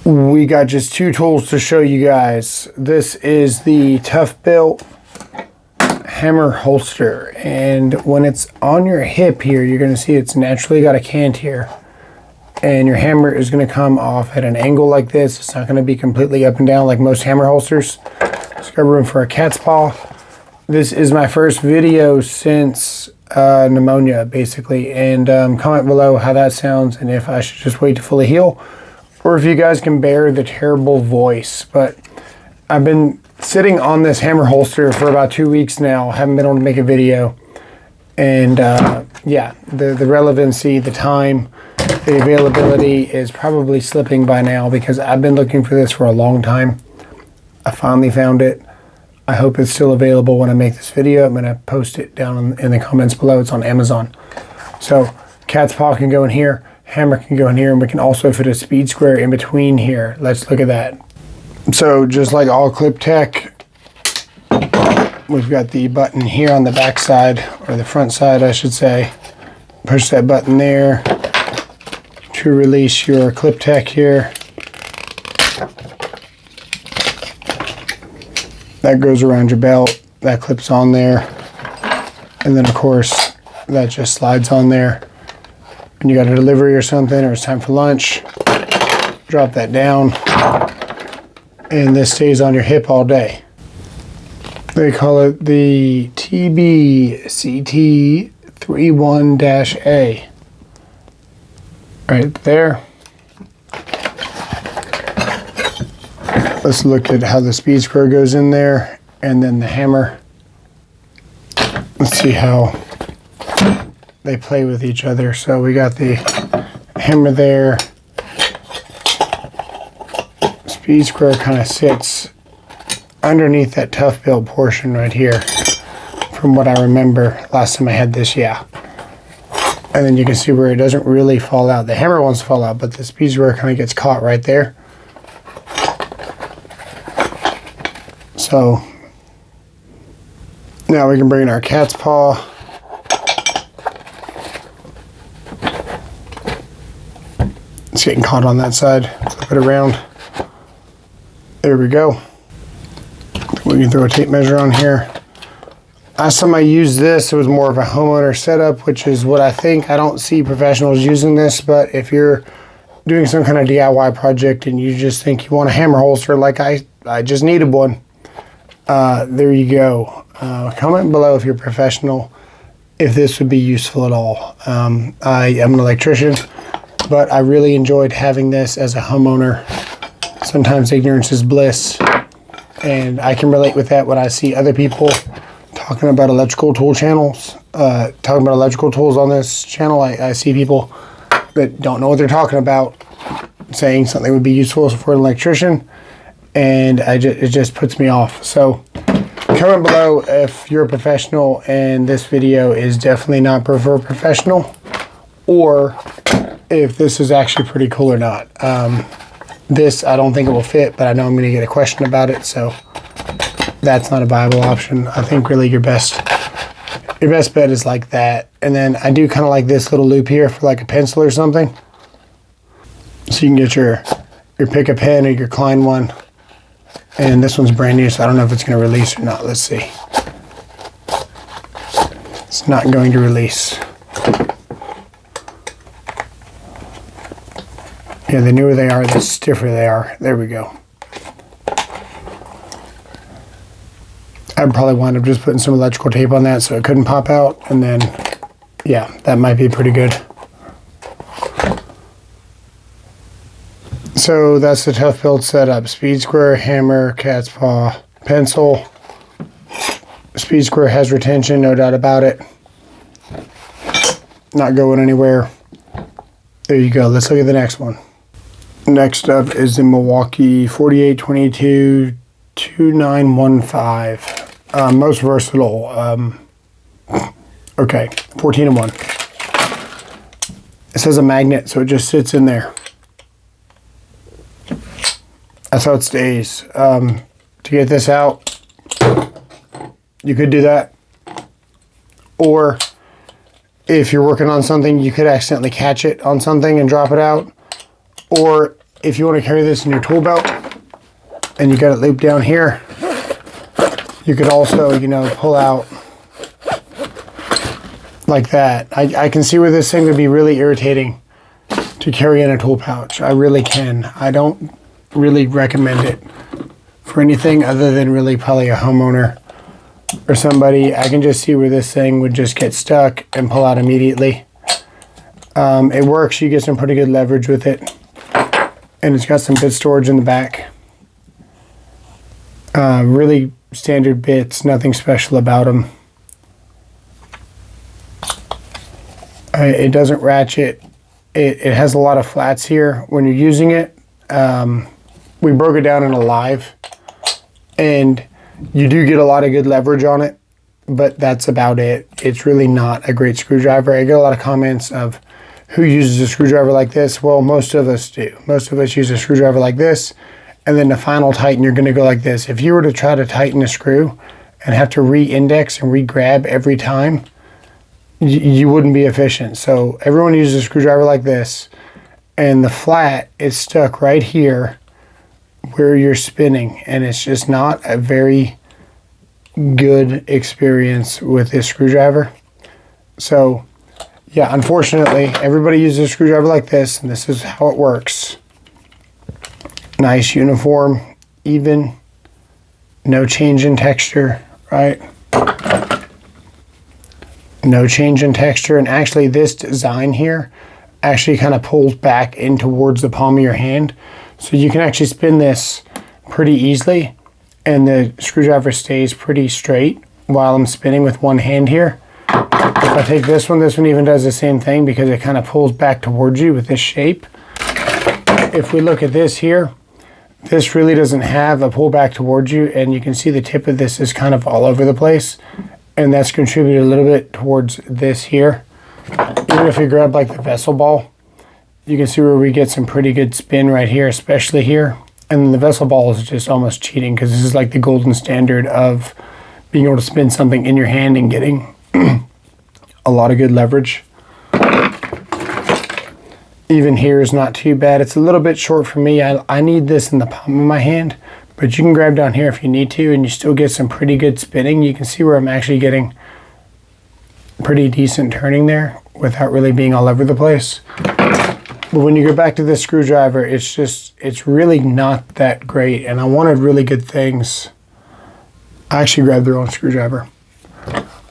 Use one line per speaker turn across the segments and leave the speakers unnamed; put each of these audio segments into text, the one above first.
We got just two tools to show you guys. This is the ToughBuilt hammer holster, and when it's on your hip here, you're going to see it's naturally got a cant here, and your hammer is going to come off at an angle like this. It's not going to be completely up and down like most hammer holsters. It's got room for a cat's paw. This is my first video since pneumonia, basically, and comment below how that sounds and if I should just wait to fully heal, or if you guys can bear the terrible voice. But I've been sitting on this hammer holster for about 2 weeks now. Haven't been able to make a video. And yeah, the relevancy, the time, the availability is probably slipping by now because I've been looking for this for a long time. I finally found it. I hope it's still available when I make this video. I'm going to post it down in the comments below. It's on Amazon. So cat's paw can go in here. Hammer can go in here, and we can also fit a speed square in between here. Let's look at that. So just like all clip tech, we've got the button here on the back side, or the front side I should say. Push that button there to release your clip tech here. That goes around your belt, that clips on there, and then of course that just slides on there. When you got a delivery or something, or it's time for lunch, drop that down, and this stays on your hip all day. They call it the TBCT31-A. Right there. Let's look at how the speed square goes in there, and then the hammer. Let's see how they play with each other. So we got the hammer there. Speed square kind of sits underneath that ToughBuilt portion right here, from what I remember last time I had this, yeah. And then you can see where it doesn't really fall out. The hammer wants to fall out, but the speed square kind of gets caught right there. So now we can bring in our cat's paw. It's getting caught on that side. Flip it around. There we go. We can throw a tape measure on here. Last time I used this, it was more of a homeowner setup, which is what I think. I don't see professionals using this, but if you're doing some kind of DIY project and you just think you want a hammer holster, like I just needed one, there you go. Comment below if you're a professional, if this would be useful at all. I am an electrician, but I really enjoyed having this as a homeowner. Sometimes ignorance is bliss, and I can relate with that when I see other people talking about electrical tool channels, talking about electrical tools on this channel. I see people that don't know what they're talking about saying something would be useful for an electrician, and it just puts me off. So comment below if you're a professional and this video is definitely not for professional, or if this is actually pretty cool or not. This, I don't think it will fit, but I know I'm going to get a question about it, so that's not a viable option. I think really your best bet is like that. And then I do kind of like this little loop here for like a pencil or something, so you can get your pick a pen or your Klein one. And this one's brand new, so I don't know if it's going to release or not. Let's see. It's not going to release. Yeah, the newer they are, the stiffer they are. There we go. I'd probably wind up just putting some electrical tape on that so it couldn't pop out, and then, yeah, that might be pretty good. So that's the ToughBuilt setup. Speed square, hammer, cat's paw, pencil. Speed square has retention, no doubt about it. Not going anywhere. There you go. Let's look at the next one. Next up is the Milwaukee 4822-2915. Most versatile. Okay, 14-in-1. It says a magnet, so it just sits in there. That's how it stays. To get this out, you could do that. Or if you're working on something, you could accidentally catch it on something and drop it out. Or if you want to carry this in your tool belt and you got it looped down here, you could also, you know, pull out like that. I can see where this thing would be really irritating to carry in a tool pouch. I really can. I don't really recommend it for anything other than really probably a homeowner or somebody. I can just see where this thing would just get stuck and pull out immediately. It works. You get some pretty good leverage with it. And it's got some bit storage in the back. Really standard bits, nothing special about them. It doesn't ratchet. It has a lot of flats here when you're using it. We broke it down in a live, and you do get a lot of good leverage on it, but that's about it. It's really not a great screwdriver. I get a lot of comments of who uses a screwdriver like this. Well, most of us do. Most of us use a screwdriver like this, and then the final tighten, you're gonna go like this. If you were to try to tighten a screw and have to re-index and re-grab every time, you wouldn't be efficient. So everyone uses a screwdriver like this, and the flat is stuck right here where you're spinning, and it's just not a very good experience with this screwdriver. So yeah, unfortunately, everybody uses a screwdriver like this, and this is how it works. Nice, uniform, even, no change in texture, right? No change in texture. And actually this design here actually kind of pulls back in towards the palm of your hand. So you can actually spin this pretty easily, and the screwdriver stays pretty straight while I'm spinning with one hand here. If I take this one even does the same thing because it kind of pulls back towards you with this shape. If we look at this here, this really doesn't have a pull back towards you, and you can see the tip of this is kind of all over the place, and that's contributed a little bit towards this here. Even if you grab like the vessel ball, you can see where we get some pretty good spin right here, especially here. And then the vessel ball is just almost cheating because this is like the golden standard of being able to spin something in your hand and getting a lot of good leverage. Even here is not too bad. It's a little bit short for me. I need this in the palm of my hand, but you can grab down here if you need to, and you still get some pretty good spinning. You can see where I'm actually getting pretty decent turning there without really being all over the place. But when you go back to this screwdriver, it's really not that great, and I wanted really good things. I actually grabbed the wrong screwdriver.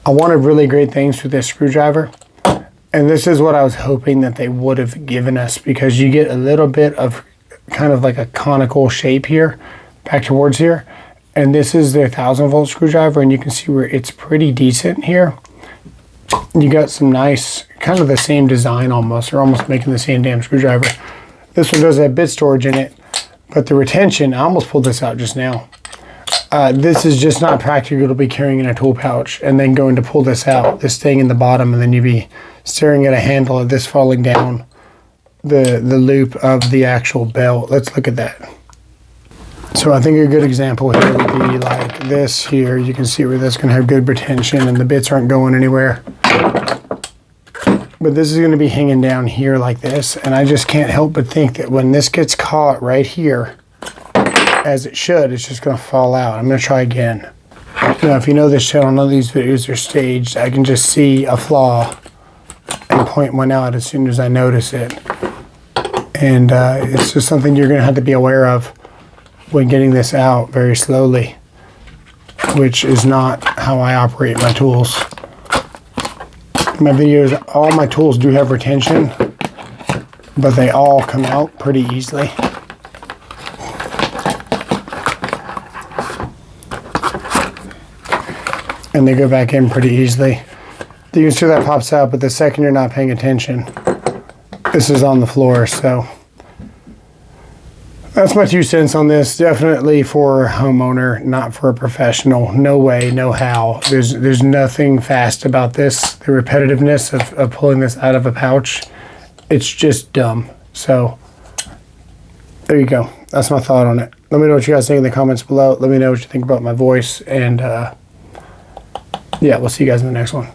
I wanted really great things for this screwdriver, and this is what I was hoping that they would have given us, because you get a little bit of kind of like a conical shape here, back towards here, and this is their 1000-volt screwdriver, and you can see where it's pretty decent here. You got some nice, kind of the same design almost. They're almost making the same damn screwdriver. This one does have bit storage in it, but the retention, I almost pulled this out just now. This is just not practical to be carrying in a tool pouch and then going to pull this out, this thing in the bottom, and then you'd be staring at a handle of this falling down the loop of the actual belt. Let's look at that. So I think a good example here would be like this here. You can see where that's going to have good retention and the bits aren't going anywhere. But this is going to be hanging down here like this, and I just can't help but think that when this gets caught right here, as it should, it's just going to fall out. I'm going to try again. You know, if you know this channel, none of these videos are staged. I can just see a flaw and point one out as soon as I notice it. And it's just something you're going to have to be aware of when getting this out very slowly, which is not how I operate my tools. My videos, all my tools do have retention, but they all come out pretty easily. And they go back in pretty easily. You can see that pops out, but the second you're not paying attention, this is on the floor. So that's my 2 cents on this. Definitely for a homeowner, not for a professional. No way, no how. There's nothing fast about this. The repetitiveness of pulling this out of a pouch, it's just dumb. So there you go. That's my thought on it. Let me know what you guys think in the comments below. Let me know what you think about my voice. And yeah, we'll see you guys in the next one.